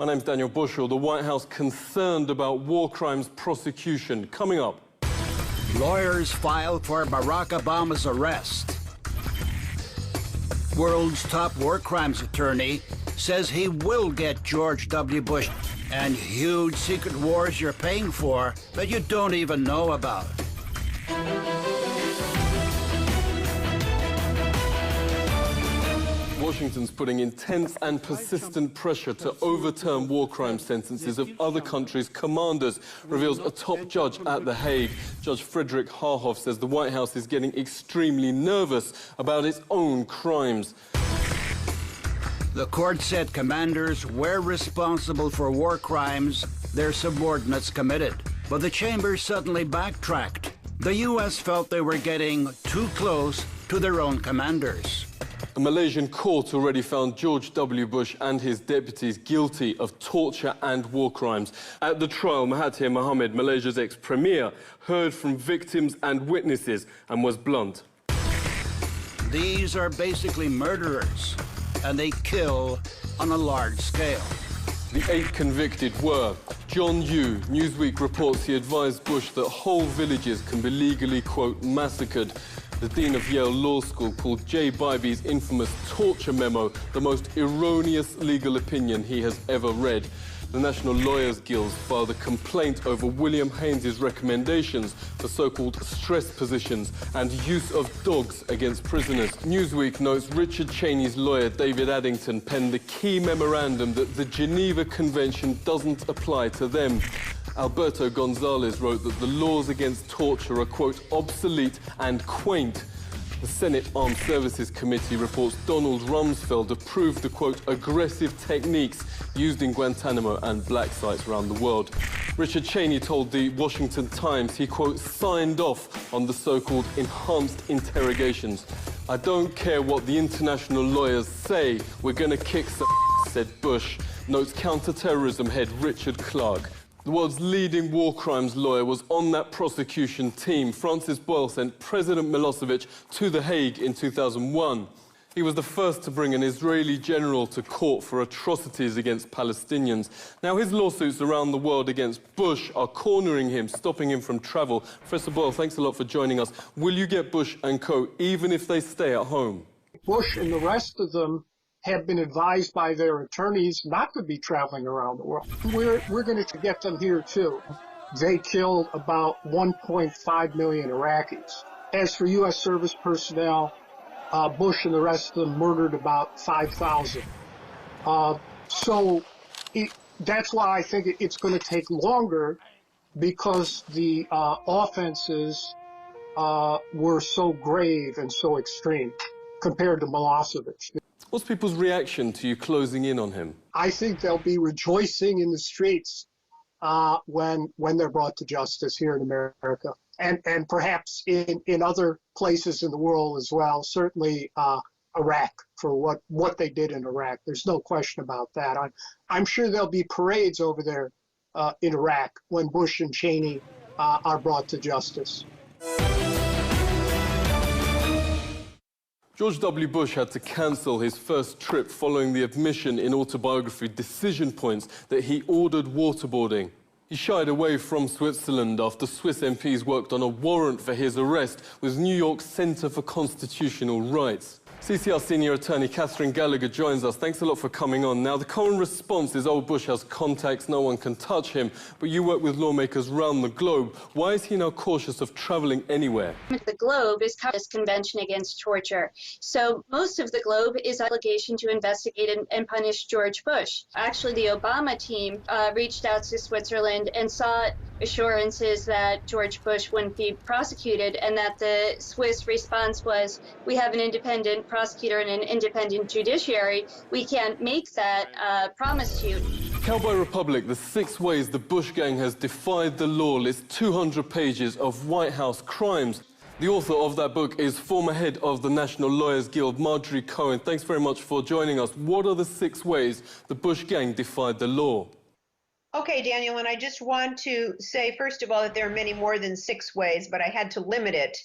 My name's Daniel Bushell. The White House concerned about war crimes prosecution. Coming up. Lawyers file for Barack Obama's arrest. World's top war crimes attorney says he will get George W. Bush. And huge secret wars you're paying for that you don't even know about. Washington's putting intense and persistent pressure to overturn war crime sentences of other countries' commanders, reveals a top judge at The Hague. Judge Frederick Harhoff says the White House is getting extremely nervous about its own crimes. The court said commanders were responsible for war crimes their subordinates committed. But the chamber suddenly backtracked. The U.S. felt they were getting too close to their own commanders. A Malaysian court already found George W. Bush and his deputies guilty of torture and war crimes. At the trial, Mahathir Mohamad, Malaysia's ex-premier, heard from victims and witnesses and was blunt. These are basically murderers, and they kill on a large scale. The 8 convicted were John Yoo. Newsweek reports he advised Bush that whole villages can be legally, quote, massacred. The dean of Yale Law School called Jay Bybee's infamous torture memo the most erroneous legal opinion he has ever read. The National Lawyers Guild filed a complaint over William Haynes's recommendations for so-called stress positions and use of dogs against prisoners. Newsweek notes Richard Cheney's lawyer David Addington penned the key memorandum that the Geneva Convention doesn't apply to them. Alberto Gonzalez wrote that the laws against torture are, quote, obsolete and quaint. The Senate Armed Services Committee reports Donald Rumsfeld approved the, quote, aggressive techniques used in Guantanamo and black sites around the world. Richard Cheney told the Washington Times he, quote, signed off on the so-called enhanced interrogations. I don't care what the international lawyers say, we're going to kick some said Bush, notes counter-terrorism head Richard Clarke. The world's leading war crimes lawyer was on that prosecution team. Francis Boyle sent President Milosevic to The Hague in 2001. He was the first to bring an Israeli general to court for atrocities against Palestinians. Now, his lawsuits around the world against Bush are cornering him, stopping him from travel. Professor Boyle, thanks a lot for joining us. Will you get Bush and co, even if they stay at home? Bush and the rest of them have been advised by their attorneys not to be traveling around the world. We're going to get them here, too. They killed about 1.5 million Iraqis. As for U.S. service personnel, Bush and the rest of them murdered about 5,000. That's why I think it's going to take longer, because the offenses were so grave and so extreme compared to Milosevic. What's people's reaction to you closing in on him? I think they'll be rejoicing in the streets when they're brought to justice here in America, and perhaps in other places in the world as well. Certainly Iraq, for what they did in Iraq. There's no question about that. I'm sure there'll be parades over there in Iraq when Bush and Cheney are brought to justice. George W. Bush had to cancel his first trip following the admission in autobiography Decision Points that he ordered waterboarding. He shied away from Switzerland after Swiss MPs worked on a warrant for his arrest with New York's Center for Constitutional Rights. CCR senior attorney Catherine Gallagher joins us. Thanks a lot for coming on. Now, the common response is, oh, Bush has contacts, no one can touch him. But you work with lawmakers around the globe. Why is he now cautious of traveling anywhere? The globe is this Convention Against Torture. So most of the globe is obligation to investigate and punish George Bush. Actually, the Obama team reached out to Switzerland and sought assurances that George Bush wouldn't be prosecuted, and that the Swiss response was, we have an independent prosecutor and an independent judiciary. We can't make that promise to you. Cowboy Republic, the 6 ways the Bush gang has defied the law, lists 200 pages of White House crimes. The author of that book is former head of the National Lawyers Guild, Marjorie Cohen. Thanks very much for joining us. What are the 6 ways the Bush gang defied the law? Okay, Daniel, and I just want to say, first of all, that there are many more than 6 ways, but I had to limit it.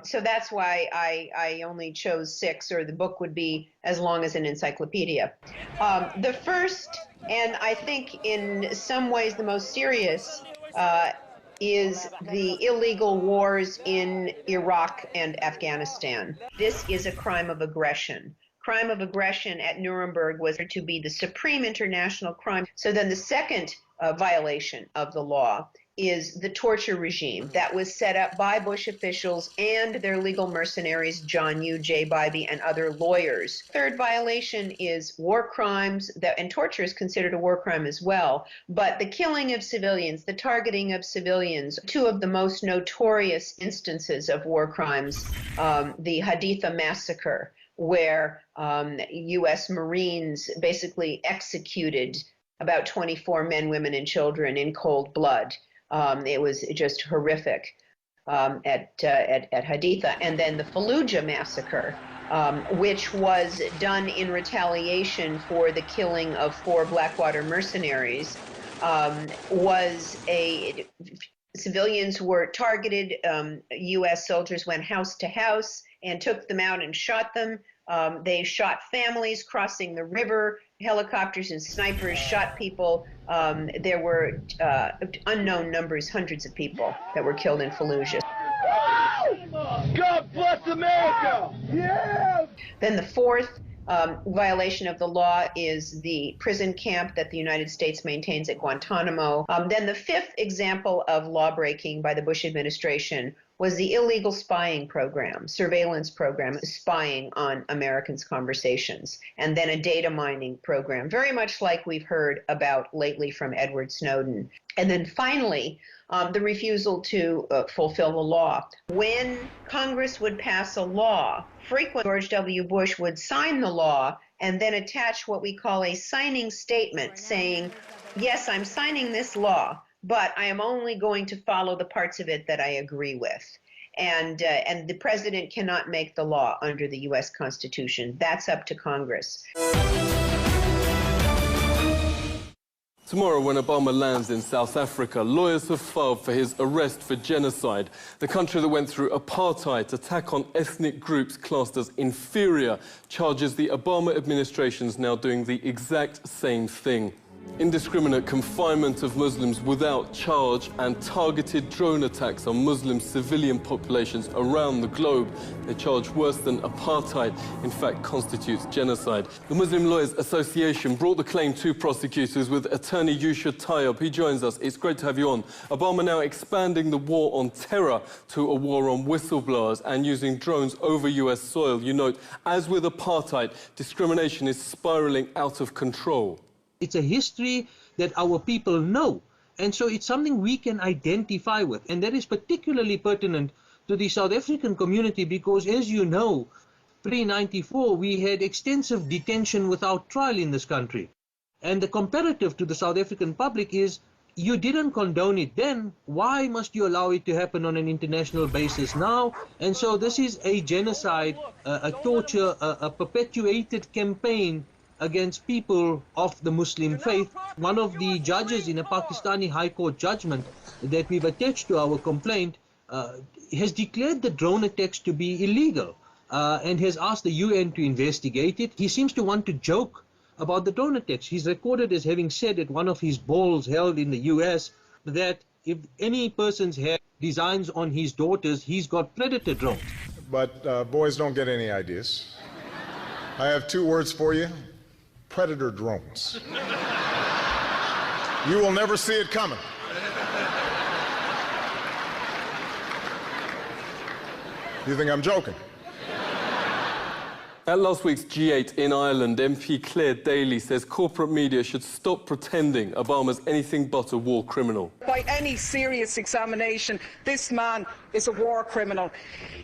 So that's why I only chose 6, or the book would be as long as an encyclopedia. The first And I think in some ways the most serious is the illegal wars in Iraq and Afghanistan. This is a crime of aggression. Crime of aggression at Nuremberg was to be the supreme international crime. So then the second violation of the law is the torture regime that was set up by Bush officials and their legal mercenaries, John Yoo, Jay Bybee, and other lawyers. Third violation is war crimes, and torture is considered a war crime as well. But the killing of civilians, the targeting of civilians, two of the most notorious instances of war crimes, the Haditha massacre, where U.S. Marines basically executed about 24 men, women, and children in cold blood. It was just horrific at Haditha. And then the Fallujah massacre, which was done in retaliation for the killing of 4 Blackwater mercenaries, civilians were targeted. U.S. soldiers went house to house and took them out and shot them. They shot families crossing the river. Helicopters and snipers shot people. There were unknown numbers, hundreds of people that were killed in Fallujah. God bless America! Yeah! Then the fourth violation of the law is the prison camp that the United States maintains at Guantanamo. Then the fifth example of law breaking by the Bush administration was the illegal spying program, surveillance program, spying on Americans' conversations, and then a data mining program, very much like we've heard about lately from Edward Snowden. And then finally, the refusal to fulfill the law. When Congress would pass a law, frequently George W. Bush would sign the law and then attach what we call a signing statement saying, yes, I'm signing this law, but I am only going to follow the parts of it that I agree with. And the president cannot make the law under the U.S. Constitution. That's up to Congress. Tomorrow, when Obama lands in South Africa, lawyers have filed for his arrest for genocide. The country that went through apartheid, attack on ethnic groups classed as inferior, charges the Obama administration's now doing the exact same thing. Indiscriminate confinement of Muslims without charge and targeted drone attacks on Muslim civilian populations around the globe. They charge worse than apartheid, in fact, constitutes genocide. The Muslim Lawyers Association brought the claim to prosecutors with attorney Yusha Tayyab. He joins us. It's great to have you on. Obama now expanding the war on terror to a war on whistleblowers and using drones over US soil. You note, as with apartheid, discrimination is spiraling out of control. It's a history that our people know, and so it's something we can identify with, and that is particularly pertinent to the South African community because, as you know, pre-94 we had extensive detention without trial in this country, and the comparative to the South African public is you didn't condone it then, why must you allow it to happen on an international basis now? And so this is a genocide, a torture, a perpetuated campaign against people of the Muslim faith. One of the judges in a Pakistani High Court judgment that we've attached to our complaint has declared the drone attacks to be illegal and has asked the UN to investigate it. He seems to want to joke about the drone attacks. He's recorded as having said at one of his balls held in the US that if any person's had designs on his daughters, he's got predator drones. But boys don't get any ideas. I have 2 words for you. Predator drones. You will never see it coming. You think I'm joking? At last week's G8 in Ireland, MP Claire Daly says corporate media should stop pretending Obama's anything but a war criminal. By any serious examination, this man is a war criminal.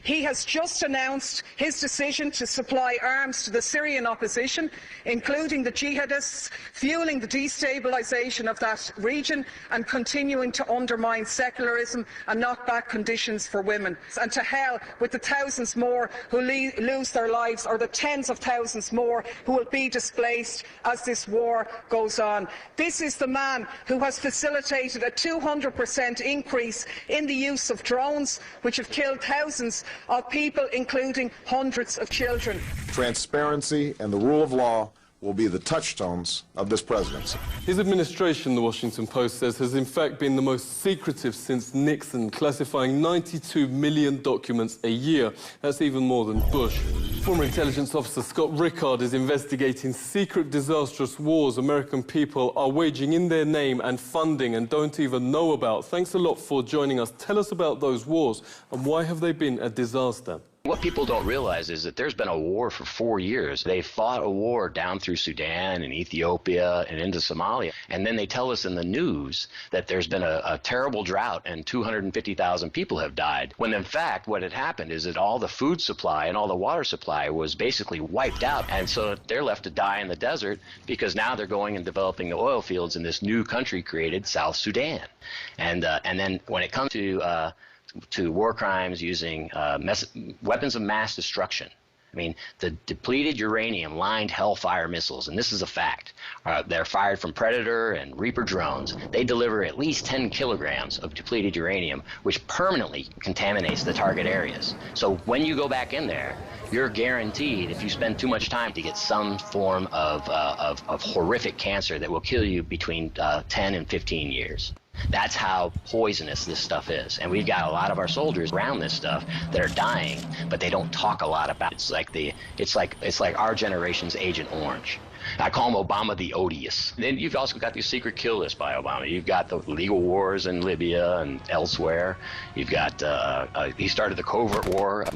He has just announced his decision to supply arms to the Syrian opposition, including the jihadists, fueling the destabilisation of that region and continuing to undermine secularism and knock back conditions for women. And to hell with the thousands more who lose their lives, or the tens of thousands more who will be displaced as this war goes on. This is the man who has facilitated a 200% increase in the use of drones, which have killed thousands of people, including hundreds of children. Transparency and the rule of law will be the touchstones of this presidency. His administration, the Washington Post says, has in fact been the most secretive since Nixon, classifying 92 million documents a year. That's even more than Bush. Former intelligence officer Scott Rickard is investigating secret, disastrous wars American people are waging in their name and funding and don't even know about. Thanks a lot for joining us. Tell us about those wars and why have they been a disaster? What people don't realize is that there's been a war for 4 years. They fought a war down through Sudan and Ethiopia and into Somalia. And then they tell us in the news that there's been a terrible drought and 250,000 people have died. When in fact, what had happened is that all the food supply and all the water supply was basically wiped out. And so they're left to die in the desert because now they're going and developing the oil fields in this new country created South Sudan. And then when it comes to war crimes using weapons of mass destruction. I mean, the depleted uranium-lined Hellfire missiles, and this is a fact, they're fired from Predator and Reaper drones. They deliver at least 10 kilograms of depleted uranium, which permanently contaminates the target areas. So when you go back in there, you're guaranteed, if you spend too much time, to get some form of horrific cancer that will kill you between 10 and 15 years. That's how poisonous this stuff is. And we've got a lot of our soldiers around this stuff that are dying, but they don't talk a lot about it. It's like our generation's Agent Orange. I call him Obama the Odious. Then you've also got these secret kill lists by Obama. You've got the legal wars in Libya and elsewhere. You've got he started the covert war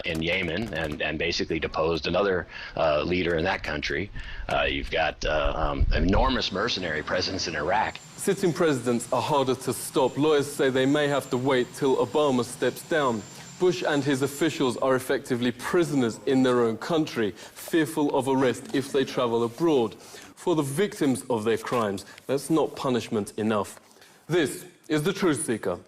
in Yemen and basically deposed another leader in that country. You've got enormous mercenary presence in Iraq. Sitting presidents are harder to stop. Lawyers say they may have to wait till Obama steps down. Bush and his officials are effectively prisoners in their own country, fearful of arrest if they travel abroad. For the victims of their crimes, that's not punishment enough. This is The Truth Seeker.